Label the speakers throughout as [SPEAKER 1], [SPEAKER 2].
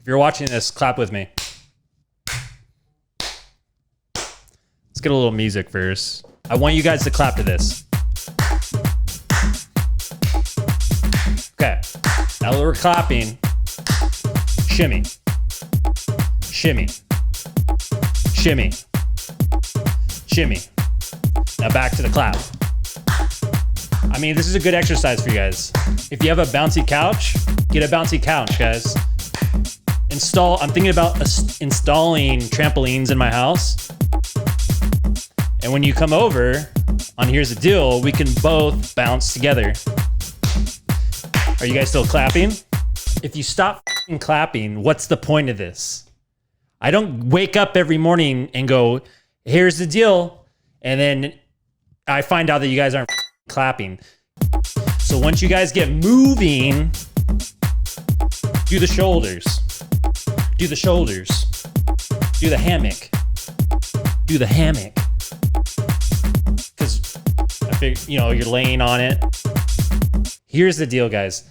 [SPEAKER 1] If you're watching this, clap with me. Let's get a little music first. I want you guys to clap to this. Okay. Now that we're clapping, shimmy. Shimmy. Shimmy. Shimmy. Now back to the clap. I mean, this is a good exercise for you guys. If you have a bouncy couch, get a bouncy couch, guys. I'm thinking about installing trampolines in my house. And when you come over on Here's the Deal, we can both bounce together. Are you guys still clapping? If you stop clapping, what's the point of this? I don't wake up every morning and go, here's the deal. And then I find out that you guys aren't clapping. So once you guys get moving, do the shoulders. Do the shoulders. Do the hammock. Do the hammock. Because I figure, you're laying on it. Here's the deal, guys.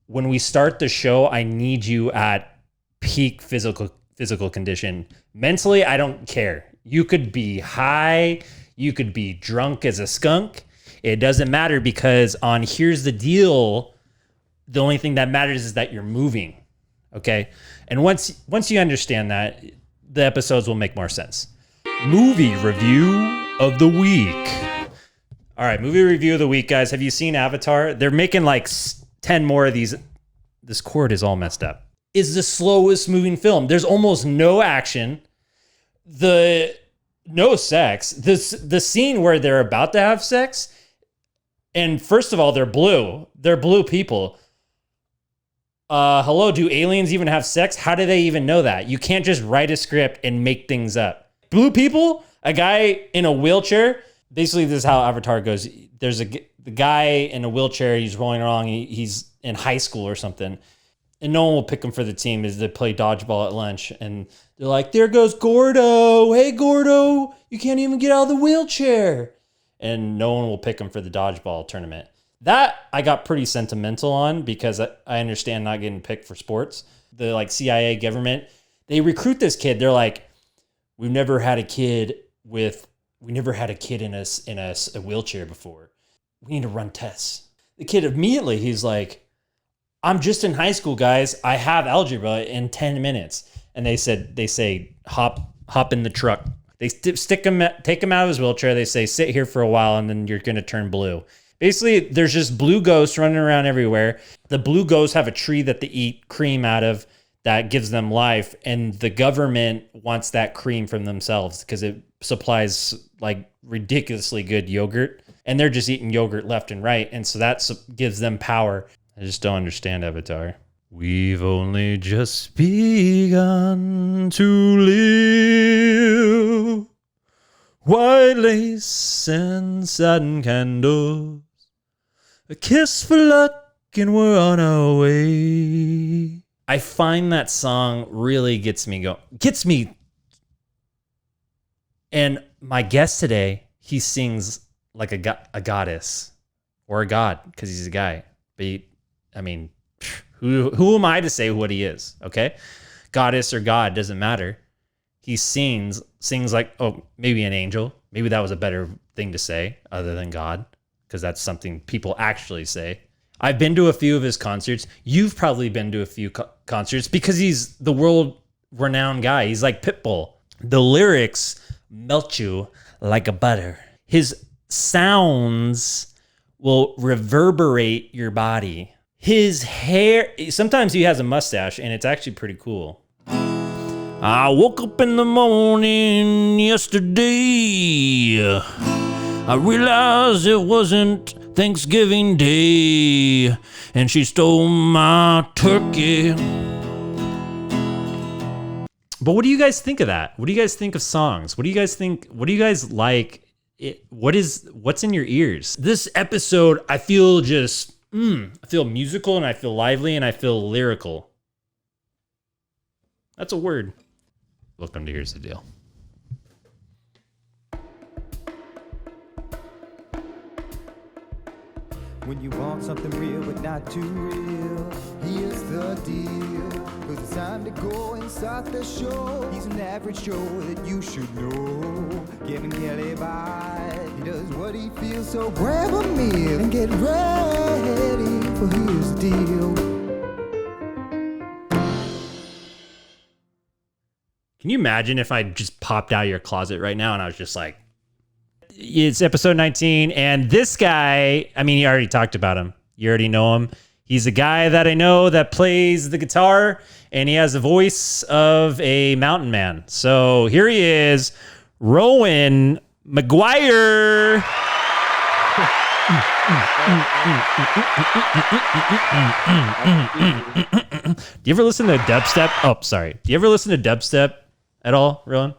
[SPEAKER 1] When we start the show, I need you at peak physical condition. Mentally, I don't care. You could be high. You could be drunk as a skunk. It doesn't matter, because on Here's the Deal, the only thing that matters is that you're moving. Okay? And once you understand that, the episodes will make more sense. Movie review of the week. All right, movie review of the week, guys. Have you seen Avatar? They're making like 10 more of these. This cord is all messed up. Is the slowest moving film. There's almost no action. No sex. The scene where they're about to have sex, and first of all, they're blue. They're blue people. Hello, do aliens even have sex? How do they even know that? You can't just write a script and make things up. Blue people, a guy in a wheelchair. Basically, this is how Avatar goes. There's the guy in a wheelchair. He's rolling around. He's in high school or something. And no one will pick him for the team as they play dodgeball at lunch. And they're like, there goes Gordo. Hey, Gordo, you can't even get out of the wheelchair. And no one will pick him for the dodgeball tournament. That I got pretty sentimental on, because I understand not getting picked for sports. The CIA government, they recruit this kid. They're like, we never had a kid in a wheelchair before. We need to run tests. The kid immediately, he's like, I'm just in high school, guys. I have algebra in 10 minutes. And they say, hop in the truck. They take him out of his wheelchair. They say, sit here for a while, and then you're going to turn blue. Basically, there's just blue ghosts running around everywhere. The blue ghosts have a tree that they eat cream out of that gives them life. And the government wants that cream from themselves because it supplies ridiculously good yogurt. And they're just eating yogurt left and right. And so that gives them power. I just don't understand Avatar. We've only just begun to live. White lace and satin candles. A kiss for luck and we're on our way. I find that song really gets me going. And my guest today, he sings like a goddess or a god because he's a guy. But who am I to say what he is? Okay, goddess or god doesn't matter. He sings like, maybe an angel. Maybe that was a better thing to say other than God, because that's something people actually say. I've been to a few of his concerts. You've probably been to a few concerts because he's the world-renowned guy. He's like Pitbull. The lyrics melt you like a butter. His sounds will reverberate your body. His hair, sometimes he has a mustache, and it's actually pretty cool. I woke up in the morning yesterday. I realized it wasn't Thanksgiving Day, and she stole my turkey. But what do you guys think of that? What do you guys think of songs? What do you guys think? What do you guys like? What's in your ears? This episode, I feel I feel musical, and I feel lively, and I feel lyrical. That's a word. Welcome to Here's the Deal.
[SPEAKER 2] When you want something real but not too real, here's the deal. 'Cause it's time to go and start the show. He's an average Joe that you should know. Kevin Kelly by. He does what he feels, so grab a meal and get ready for his deal.
[SPEAKER 1] Can you imagine if I just popped out of your closet right now and I was just like, it's episode 19, and this guy, I mean, you already talked about him. You already know him. He's a guy that I know that plays the guitar, and he has the voice of a mountain man. So here he is, Rowan McGuire. Do you ever listen to dubstep? Oh, sorry. Do you ever listen to dubstep at all, Rowan?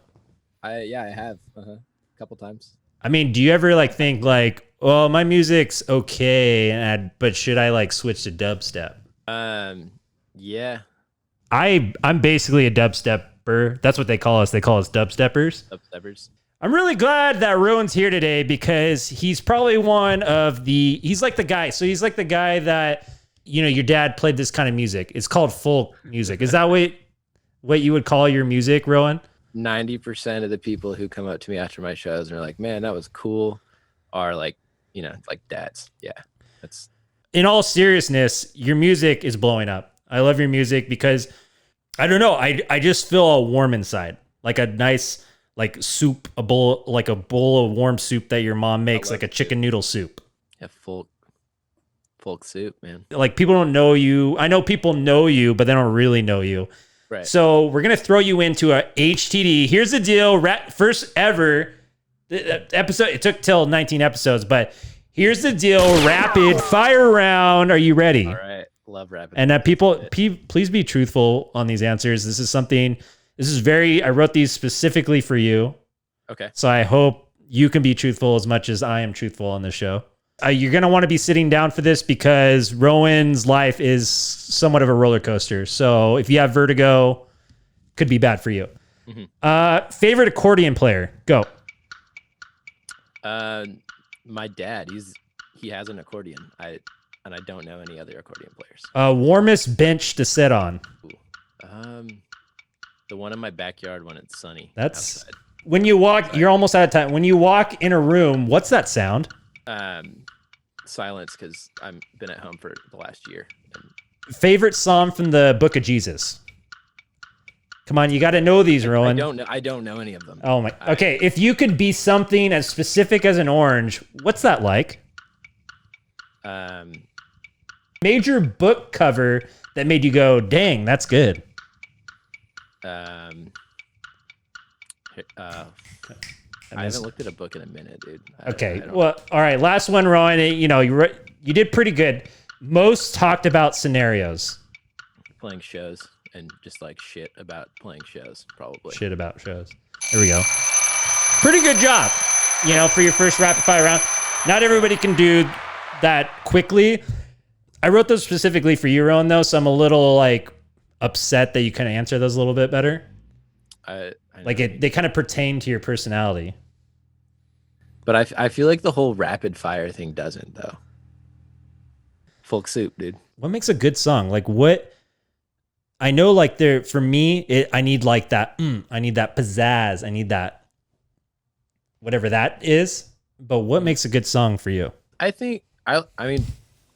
[SPEAKER 3] Yeah, I have a couple times.
[SPEAKER 1] I mean, do you ever like think like, well, my music's okay, but should I like switch to dubstep?
[SPEAKER 3] Yeah.
[SPEAKER 1] I'm basically a dubstepper. That's what they call us. They call us dubsteppers.
[SPEAKER 3] Dubsteppers.
[SPEAKER 1] I'm really glad that Rowan's here today because he's probably he's like the guy. So he's like the guy that, you know, your dad played this kind of music. It's called folk music. Is that what you would call your music, Rowan?
[SPEAKER 3] 90% of the people who come up to me after my shows and are like, man, that was cool, are like, you know, like dads. Yeah. That's
[SPEAKER 1] in all seriousness, your music is blowing up. I love your music because I don't know. I just feel all warm inside, like a nice, like soup, a bowl of warm soup that your mom makes, like a chicken noodle soup.
[SPEAKER 3] Yeah. Folk soup, man.
[SPEAKER 1] Like people don't know you. I know people know you, but they don't really know you.
[SPEAKER 3] Right.
[SPEAKER 1] So we're going to throw you into a HTD. Here's the deal. First ever episode. It took till 19 episodes, but here's the deal. Rapid fire round. Are you ready?
[SPEAKER 3] All right. Love rapid.
[SPEAKER 1] And people, please be truthful on these answers. I wrote these specifically for you.
[SPEAKER 3] Okay.
[SPEAKER 1] So I hope you can be truthful as much as I am truthful on this show. You're going to want to be sitting down for this because Rowan's life is somewhat of a roller coaster. So if you have vertigo, could be bad for you. Mm-hmm. Favorite accordion player? Go.
[SPEAKER 3] My dad, he has an accordion. I don't know any other accordion players.
[SPEAKER 1] Warmest bench to sit on?
[SPEAKER 3] The one in my backyard when it's sunny.
[SPEAKER 1] That's
[SPEAKER 3] outside.
[SPEAKER 1] When you walk, you're almost out of time. When you walk in a room, what's that sound?
[SPEAKER 3] Silence, because I've been at home for the last year.
[SPEAKER 1] Favorite psalm from the Book of Jesus? Come on, you got to know these, Rowan.
[SPEAKER 3] I don't know any of them.
[SPEAKER 1] Oh my. Okay, if you could be something as specific as an orange, what's that like? Major book cover that made you go, "Dang, that's good."
[SPEAKER 3] I haven't looked at a book in a minute, dude.
[SPEAKER 1] Well, all right. Last one, Rowan. You know, you did pretty good. Most talked about scenarios.
[SPEAKER 3] Playing shows and just like shit about playing shows, probably.
[SPEAKER 1] Shit about shows. There we go. Pretty good job, you know, for your first rapid fire round. Not everybody can do that quickly. I wrote those specifically for you, Rowan, though, so I'm a little like upset that you kind of answer those a little bit better. They kind of pertain to your personality.
[SPEAKER 3] But I feel like the whole rapid fire thing doesn't, though. Folk soup, dude.
[SPEAKER 1] What makes a good song? Like what? I know, like for me, I need like that. I need that pizzazz. I need that, whatever that is. But what makes a good song for you?
[SPEAKER 3] I think I mean,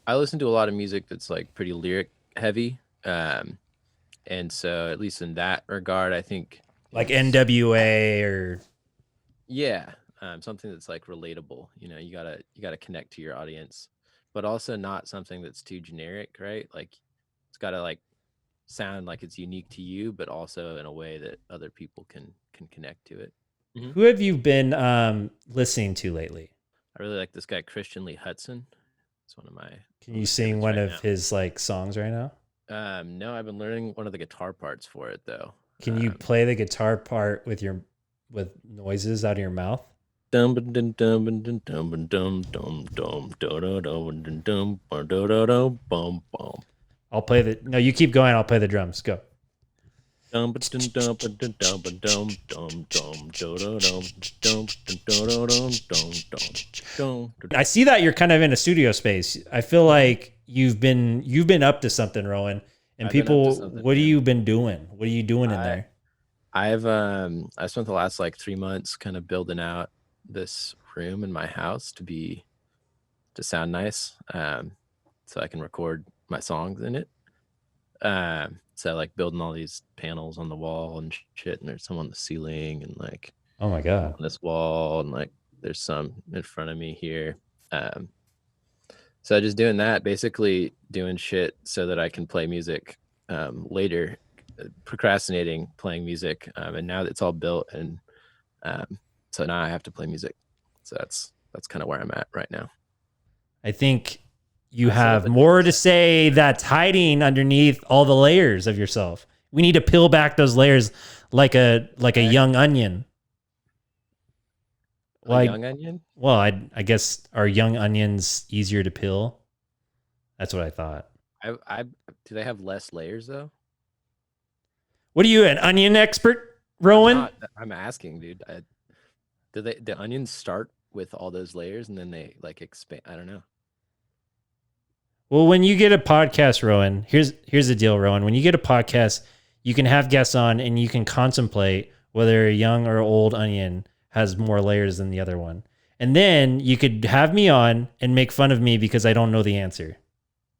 [SPEAKER 3] I listen to a lot of music that's like pretty lyric heavy, and so at least in that regard, I think
[SPEAKER 1] like NWA or
[SPEAKER 3] yeah. Something that's like relatable, you know, you gotta connect to your audience, but also not something that's too generic, right? Like it's gotta like sound like it's unique to you, but also in a way that other people can connect to it. Mm-hmm.
[SPEAKER 1] Who have you been listening to lately?
[SPEAKER 3] I really like this guy, Christian Lee Hudson. It's one of my.
[SPEAKER 1] Can you sing one of his like songs right now?
[SPEAKER 3] No, I've been learning one of the guitar parts for it though.
[SPEAKER 1] Can you play the guitar part with noises out of your mouth?
[SPEAKER 3] I'll
[SPEAKER 1] play no, you keep going. I'll play the drums. Go. I see that you're kind of in a studio space. I feel like you've been up to something, Rowan. And
[SPEAKER 3] I've been up to
[SPEAKER 1] people,
[SPEAKER 3] something,
[SPEAKER 1] what have
[SPEAKER 3] man.
[SPEAKER 1] you been doing? What are you doing in there?
[SPEAKER 3] I spent the last like 3 months kind of building out this room in my house to sound nice, so I can record my songs in it. So like building all these panels on the wall and shit, and there's some on the ceiling and like
[SPEAKER 1] Oh my God.
[SPEAKER 3] on this wall, and like there's some in front of me here. Um, so just doing that, basically doing shit so that I can play music later, procrastinating playing music, and now that it's all built, and so now I have to play music. So that's kind of where I'm at right now.
[SPEAKER 1] I think you
[SPEAKER 3] I still have
[SPEAKER 1] have
[SPEAKER 3] the
[SPEAKER 1] more
[SPEAKER 3] drum
[SPEAKER 1] to
[SPEAKER 3] set.
[SPEAKER 1] say that's hiding underneath all the layers of yourself. We need to peel back those layers like a young onion.
[SPEAKER 3] A
[SPEAKER 1] Like,
[SPEAKER 3] young onion?
[SPEAKER 1] well, I guess are young onions easier to peel? That's what I thought.
[SPEAKER 3] I do they have less layers though?
[SPEAKER 1] What are you, an onion expert, Rowan?
[SPEAKER 3] I'm asking, dude. The onions start with all those layers and then they like expand? I don't know.
[SPEAKER 1] Well, when you get a podcast, Rowan, here's the deal, Rowan. When you get a podcast, you can have guests on and you can contemplate whether a young or old onion has more layers than the other one. And then you could have me on and make fun of me because I don't know the answer.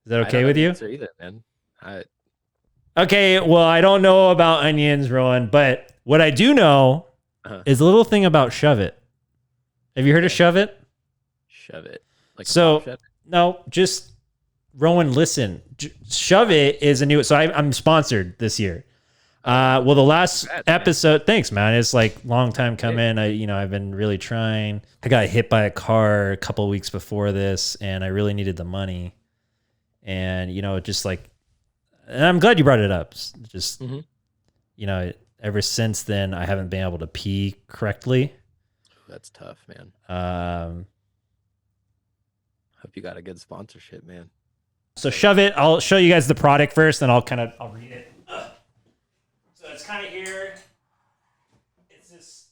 [SPEAKER 1] Is that
[SPEAKER 3] I
[SPEAKER 1] okay
[SPEAKER 3] don't know
[SPEAKER 1] with
[SPEAKER 3] the
[SPEAKER 1] you?
[SPEAKER 3] answer either, man.
[SPEAKER 1] Okay, well, I don't know about onions, Rowan, but what I do know
[SPEAKER 3] Uh-huh.
[SPEAKER 1] is a little thing about shove it. Have you heard of shove it?
[SPEAKER 3] Shove it. Like
[SPEAKER 1] So,
[SPEAKER 3] pop shove?
[SPEAKER 1] no, just Rowan, listen. Shove It is a new. So I'm sponsored this year. Well, the last
[SPEAKER 3] Congrats, man.
[SPEAKER 1] episode, thanks, man. It's like long time coming. I've been really trying. I got hit by a car a couple weeks before this, and I really needed the money. And just like, and I'm glad you brought it up. Just
[SPEAKER 3] Mhm.
[SPEAKER 1] ever since then, I haven't been able to pee correctly.
[SPEAKER 3] That's tough, man.
[SPEAKER 1] Um,
[SPEAKER 3] Hope you got a good sponsorship, man.
[SPEAKER 1] So Shove It, I'll show you guys the product first, then I'll read it. So it's kind of here. It's this.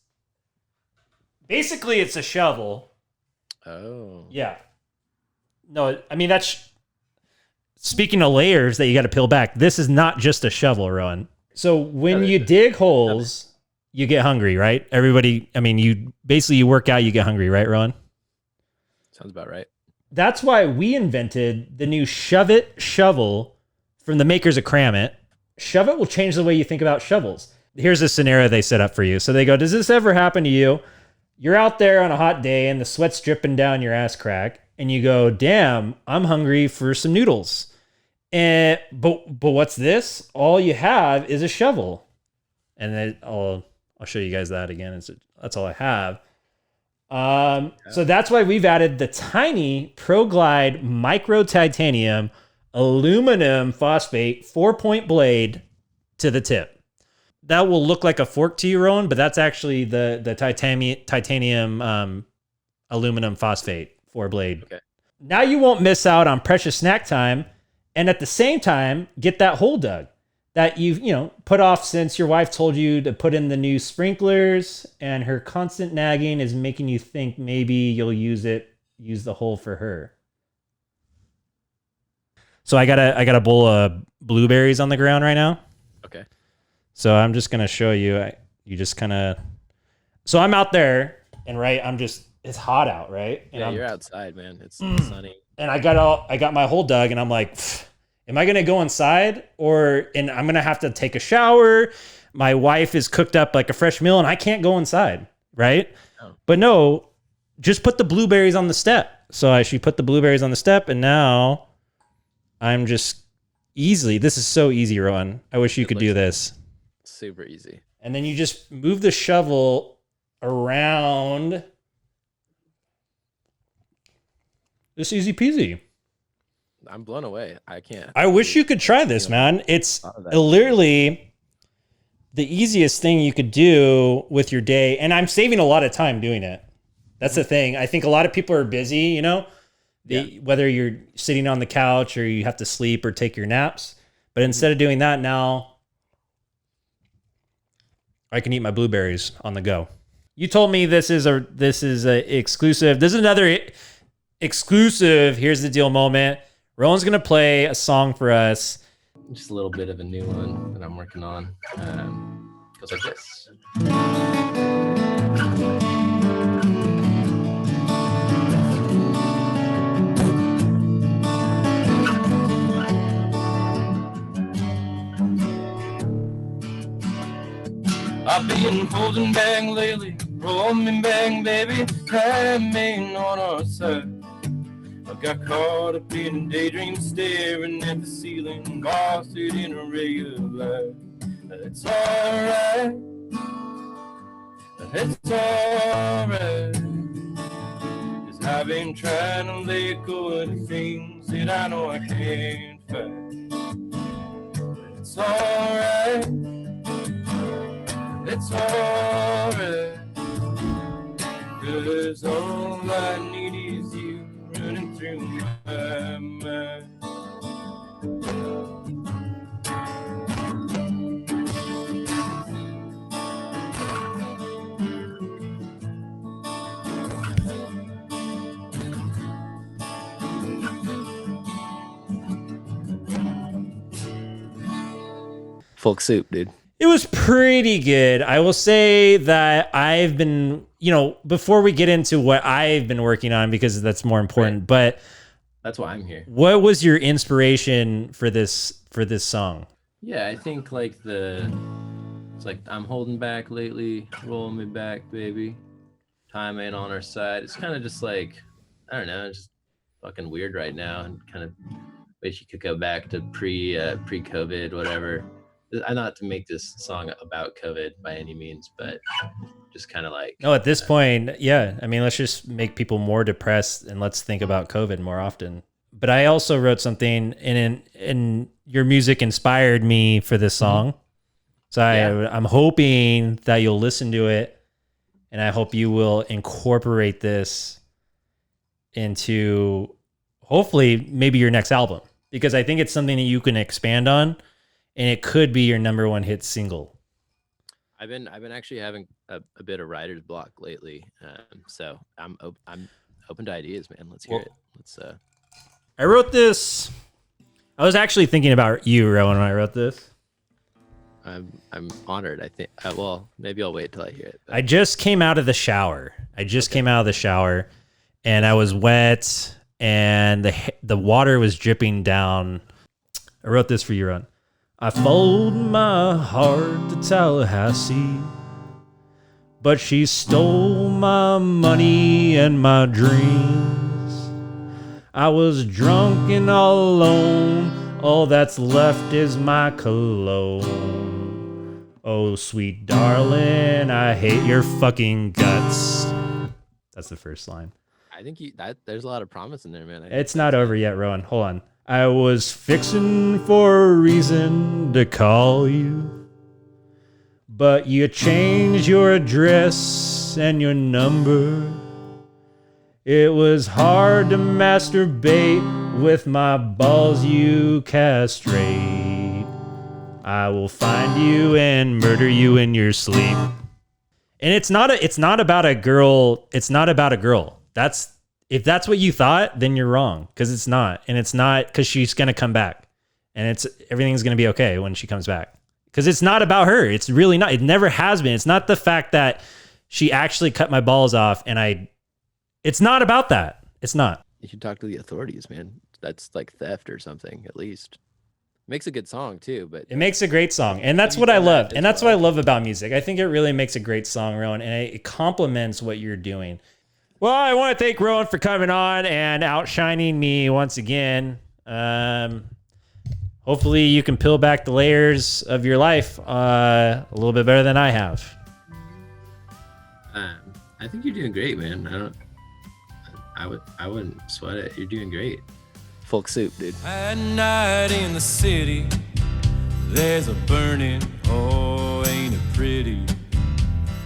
[SPEAKER 1] Basically, it's a shovel.
[SPEAKER 3] Oh.
[SPEAKER 1] Yeah. No, I mean, that's. Speaking of layers that you got to peel back, this is not just a shovel, Rowan. So when you dig holes, you get hungry, right? Everybody, I mean, you work out, you get hungry, right, Rowan?
[SPEAKER 3] Sounds about right.
[SPEAKER 1] That's why we invented the new Shove It shovel from the makers of Cram It. Shove It will change the way you think about shovels. Here's a scenario they set up for you. So they go, does this ever happen to you? You're out there on a hot day and the sweat's dripping down your ass crack, and you go, damn, I'm hungry for some noodles. But what's this? All you have is a shovel. And then I'll show you guys that again. That's all I have. So that's why we've added the tiny ProGlide micro titanium aluminum phosphate 4-point blade to the tip. That will look like a fork to you, Rowan, but that's actually the titanium aluminum phosphate 4-blade.
[SPEAKER 3] Okay.
[SPEAKER 1] Now you won't miss out on precious snack time, and at the same time get that hole dug that you've put off since your wife told you to put in the new sprinklers, and her constant nagging is making you think maybe you'll use the hole for her. So I got a bowl of blueberries on the ground right now.
[SPEAKER 3] Okay.
[SPEAKER 1] So I'm just gonna show you. You just kind of. So I'm out there, and it's hot out, right? And
[SPEAKER 3] Yeah, you're outside, man. It's sunny.
[SPEAKER 1] And I got my hole dug, and I'm like, am I gonna go inside, and I'm gonna have to take a shower? My wife is cooked up like a fresh meal, and I can't go inside, right?
[SPEAKER 3] Oh.
[SPEAKER 1] But no, just put the blueberries on the step. So she put the blueberries on the step, and now I'm just easily. This is so easy, Rowan. I wish you could do this.
[SPEAKER 3] Super easy.
[SPEAKER 1] And then you just move the shovel around. It's easy peasy.
[SPEAKER 3] I'm blown away. I can't.
[SPEAKER 1] I wish you could try this, man. It's literally the easiest thing you could do with your day. And I'm saving a lot of time doing it. That's the thing. I think a lot of people are busy, whether you're sitting on the couch or you have to sleep or take your naps. But instead of doing that, now I can eat my blueberries on the go. You told me this is a exclusive. This is another exclusive. Here's the deal moment. Rowan's going to play a song for us.
[SPEAKER 3] just a little bit of a new one that I'm working on. Goes like this. I've been holding back lately, rolling back, baby, climbing on our side. I got caught up in a daydream, staring at the ceiling, lost it in a ray of light. It's alright, it's alright, 'cause I've been trying to let go of the things that I know I can't fight. It's alright, it's alright, 'cause all I need is you running through my mind. Folk soup, dude.
[SPEAKER 1] It was pretty good. I will say that I've been, before we get into what I've been working on, because that's more important,
[SPEAKER 3] Right.
[SPEAKER 1] but
[SPEAKER 3] That's why I'm here.
[SPEAKER 1] what was your inspiration for this song?
[SPEAKER 3] Yeah, I think it's like I'm holding back lately, rolling me back, baby. Time ain't on our side. It's kind of just like, I don't know, it's just fucking weird right now, and kind of wish you could go back to pre-COVID, whatever. I'm not to make this song about COVID by any means, but just kind of like.
[SPEAKER 1] No, at this point, yeah. I mean, let's just make people more depressed and let's think about COVID more often. But I also wrote something, and your music inspired me for this song. So I'm hoping that you'll listen to it, and I hope you will incorporate this into hopefully maybe your next album, because I think it's something that you can expand on, and it could be your number one hit single.
[SPEAKER 3] I've been actually having a bit of writer's block lately, so I'm open to ideas, man. Let's hear it. Let's.
[SPEAKER 1] I wrote this. I was actually thinking about you, Rowan, when I wrote this.
[SPEAKER 3] I'm honored. I think. Well, maybe I'll wait till I hear it.
[SPEAKER 1] I just came out of the shower. And I was wet, and the water was dripping down. I wrote this for you, Rowan. I fold my heart to Tallahassee, but she stole my money and my dreams. I was drunk and all alone. All that's left is my cologne. Oh, sweet darling, I hate your fucking guts. That's the first line.
[SPEAKER 3] I think there's a lot of promise in there, man.
[SPEAKER 1] It's not over yet, Rowan. Hold on. I was fixing for a reason to call you, but you changed your address and your number. It was hard to masturbate with my balls you castrate. I will find you and murder you in your sleep. And it's not about a girl. It's not about a girl. If that's what you thought, then you're wrong, because it's not. And it's not because she's going to come back, and everything's going to be okay when she comes back, because it's not about her. It's really not. It never has been. It's not the fact that she actually cut my balls off, and it's not about that. It's not.
[SPEAKER 3] You should talk to the authorities, man. That's like theft or something, at least. Makes a good song too, but
[SPEAKER 1] it makes a great song, and that's what I love. And that's what I love about music. I think it really makes a great song, Rowan, and it complements what you're doing. Well, I want to thank Rowan for coming on and outshining me once again. Hopefully you can peel back the layers of your life a little bit better than I have.
[SPEAKER 3] I think you're doing great, man. I wouldn't sweat it. You're doing great. Folk soup, dude.
[SPEAKER 4] At night in the city, there's a burning, oh, ain't it pretty?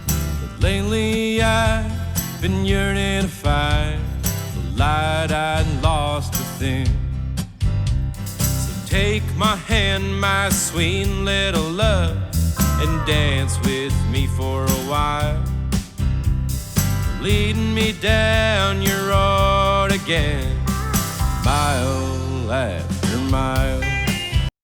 [SPEAKER 4] But lately I've been yearning to find the light I'd lost within. So take my hand, my sweet little love, and dance with me for a while. Leading me down your road again, mile after mile.